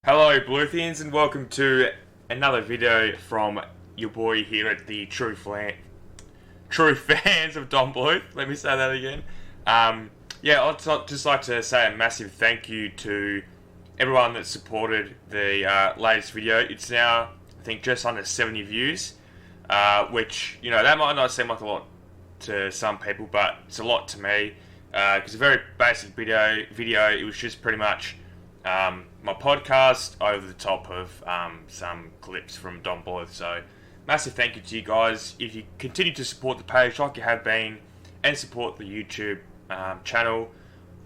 Hello Bluthians, and welcome to another video from your boy here at the True Fans of Don Bluth. Let me say that again. I'd just like to say a massive thank you to everyone that supported the latest video. It's now, I think, just under 70 views, which, you know, that might not seem like a lot to some people, but it's a lot to me. It's a very basic video. It was just pretty much my podcast over the top of some clips from Don Bluth. So massive thank you to you guys. If you continue to support the page like you have been and support the YouTube channel,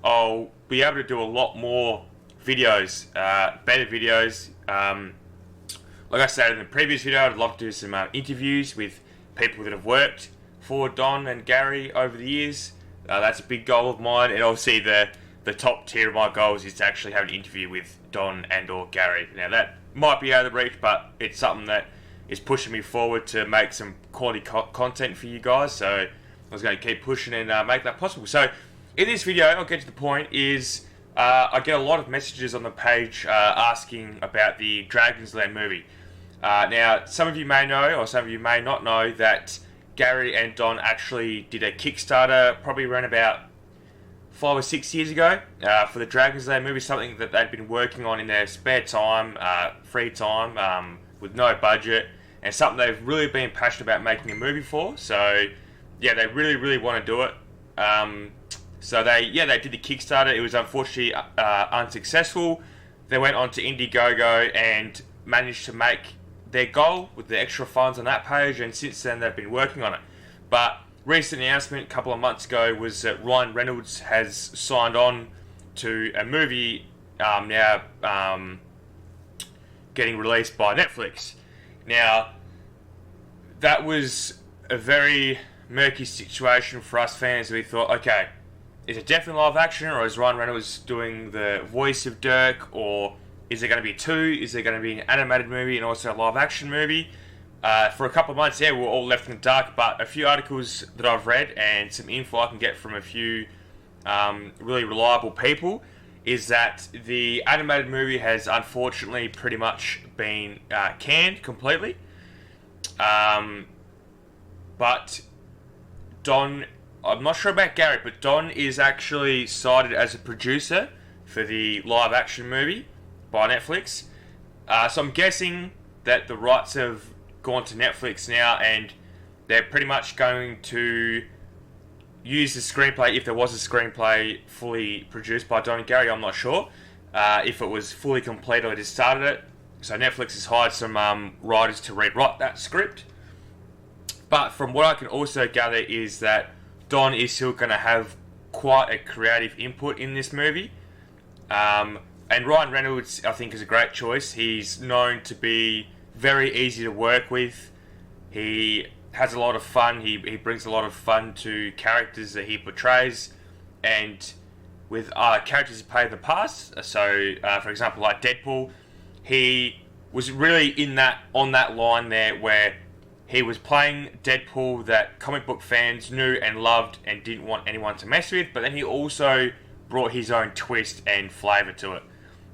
I'll be able to do a lot more videos, better videos. Like I said in the previous video, I'd love to do some interviews with people that have worked for Don and Gary over the years. That's a big goal of mine, and obviously the top tier of my goals is to actually have an interview with Don and or Gary. Now that might be out of the reach, but it's something that is pushing me forward to make some quality content for you guys. So I was going to keep pushing and make that possible. So in this video, I'll get to the point, is I get a lot of messages on the page asking about the Dragon's Lair movie. Now, some of you may know, or some of you may not know, that Gary and Don actually did a Kickstarter probably around about 5 or 6 years ago for the Dragon's Lair movie, something that they'd been working on in their spare time, free time, with no budget, and something they've really been passionate about making a movie for. So yeah, they really want to do it. So they did the Kickstarter. It was unfortunately unsuccessful. They went on to Indiegogo and managed to make their goal with the extra funds on that page, and since then they've been working on it. But recent announcement a couple of months ago was that Ryan Reynolds has signed on to a movie now getting released by Netflix. Now, that was a very murky situation for us fans. We thought, okay, is it definitely live action, or is Ryan Reynolds doing the voice of Dirk, or is there going to be two? Is there going to be an animated movie and also a live action movie? For a couple of months, we were all left in the dark, but a few articles that I've read and some info I can get from a few really reliable people is that the animated movie has unfortunately pretty much been canned completely. But Don, I'm not sure about Gary, but Don is actually cited as a producer for the live action movie by Netflix. So I'm guessing that the rights have gone to Netflix now, and they're pretty much going to use the screenplay, if there was a screenplay fully produced by Don and Gary. I'm not sure if it was fully complete or just started it. So Netflix has hired some writers to rewrite that script. But from what I can also gather is that Don is still going to have quite a creative input in this movie. And Ryan Reynolds, I think, is a great choice. He's known to be very easy to work with. He has a lot of fun. He brings a lot of fun to characters that he portrays, and with characters he played in the past. So, for example, like Deadpool, he was really on that line there where he was playing Deadpool that comic book fans knew and loved and didn't want anyone to mess with. But then he also brought his own twist and flavour to it.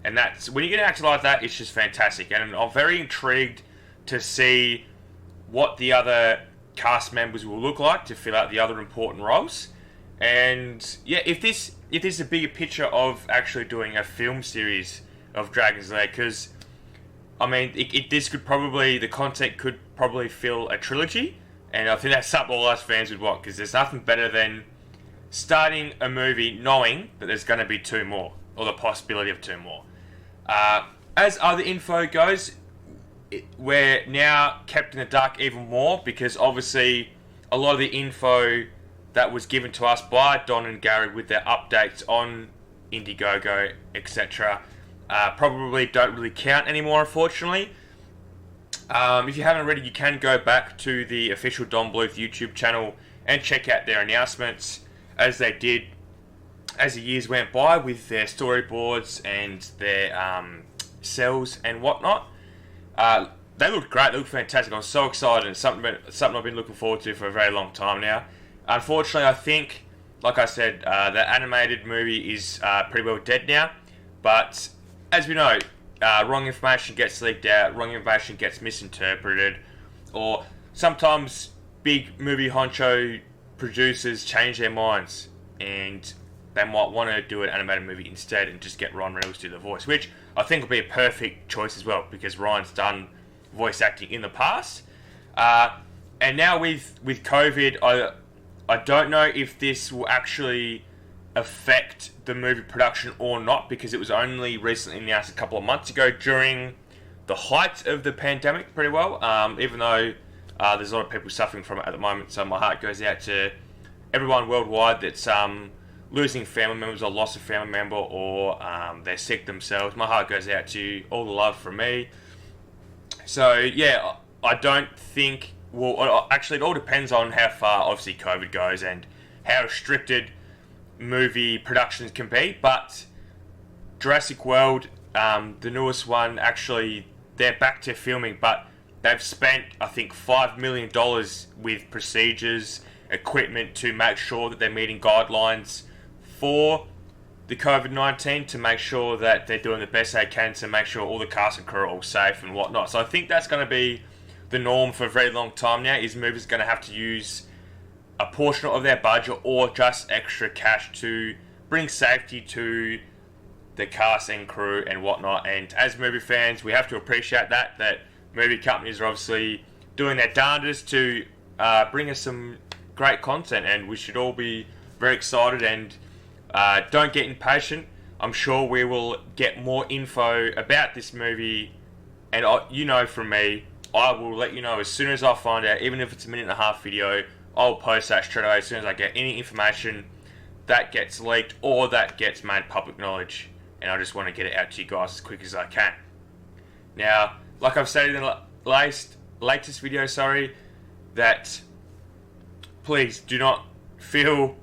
And that's, when you get an actor like that, it's just fantastic. And I'm very intrigued to see what the other cast members will look like to fill out the other important roles. And yeah, if this is a bigger picture of actually doing a film series of Dragon's Lair, because I mean, the content could probably fill a trilogy, and I think that's something all us fans would want, because there's nothing better than starting a movie knowing that there's going to be two more, or the possibility of two more. As other info goes, we're now kept in the dark even more, because obviously a lot of the info that was given to us by Don and Gary with their updates on Indiegogo, etc., probably don't really count anymore, unfortunately. If you haven't already, you can go back to the official Don Bluth YouTube channel and check out their announcements, as they did as the years went by, with their storyboards and their cells and whatnot. They look great. They look fantastic. I'm so excited. It's something I've been looking forward to for a very long time now. Unfortunately, I think, like I said, the animated movie is pretty well dead now. But as we know, wrong information gets leaked out, wrong information gets misinterpreted, or sometimes big movie honcho producers change their minds and they might want to do an animated movie instead and just get Ryan Reynolds to do the voice, which I think will be a perfect choice as well because Ryan's done voice acting in the past. And now with COVID, I don't know if this will actually affect the movie production or not because it was only recently announced a couple of months ago during the height of the pandemic pretty well, even though there's a lot of people suffering from it at the moment, so my heart goes out to everyone worldwide that's losing family members or lost a family member or they're sick themselves. My heart goes out to all the love from me. So yeah, I don't think, well actually it all depends on how far obviously COVID goes and how restricted movie productions can be, but Jurassic World, the newest one, actually they're back to filming, but they've spent I think $5 million with procedures, equipment to make sure that they're meeting guidelines for the COVID-19 to make sure that they're doing the best they can to make sure all the cast and crew are all safe and whatnot. So I think that's going to be the norm for a very long time now, is movies are going to have to use a portion of their budget or just extra cash to bring safety to the cast and crew and whatnot. And as movie fans, we have to appreciate that movie companies are obviously doing their darndest to bring us some great content, and we should all be very excited and don't get impatient. I'm sure we will get more info about this movie, and you know from me, I will let you know as soon as I find out, even if it's a 1.5-minute video. I'll post that straight away as soon as I get any information that gets leaked or that gets made public knowledge, and I just want to get it out to you guys as quick as I can. Now, like I've stated in the latest video, that please do not feel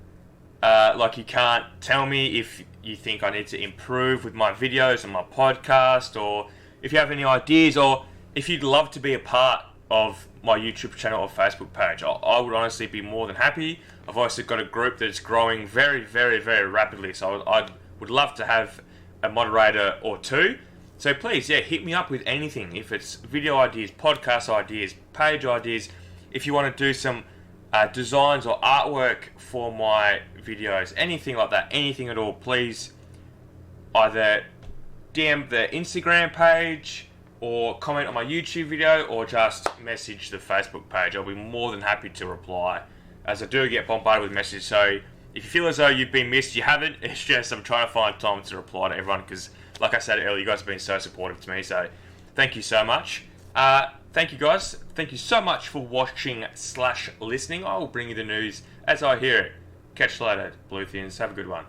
like you can't tell me if you think I need to improve with my videos and my podcast, or if you have any ideas, or if you'd love to be a part of my YouTube channel or Facebook page. I would honestly be more than happy. I've also got a group that's growing very, very, very rapidly, so I would love to have a moderator or two. So please, hit me up with anything. If it's video ideas, podcast ideas, page ideas, if you want to do some designs or artwork for my videos, anything like that, anything at all, please either DM the Instagram page or comment on my YouTube video or just message the Facebook page. I'll be more than happy to reply, as I do get bombarded with messages. So if you feel as though you've been missed, you haven't. It's just I'm trying to find time to reply to everyone because, like I said earlier, you guys have been so supportive to me. So thank you so much. Thank you guys. Thank you so much for watching/listening. I will bring you the news as I hear it. Catch you later, Bluthians. Have a good one.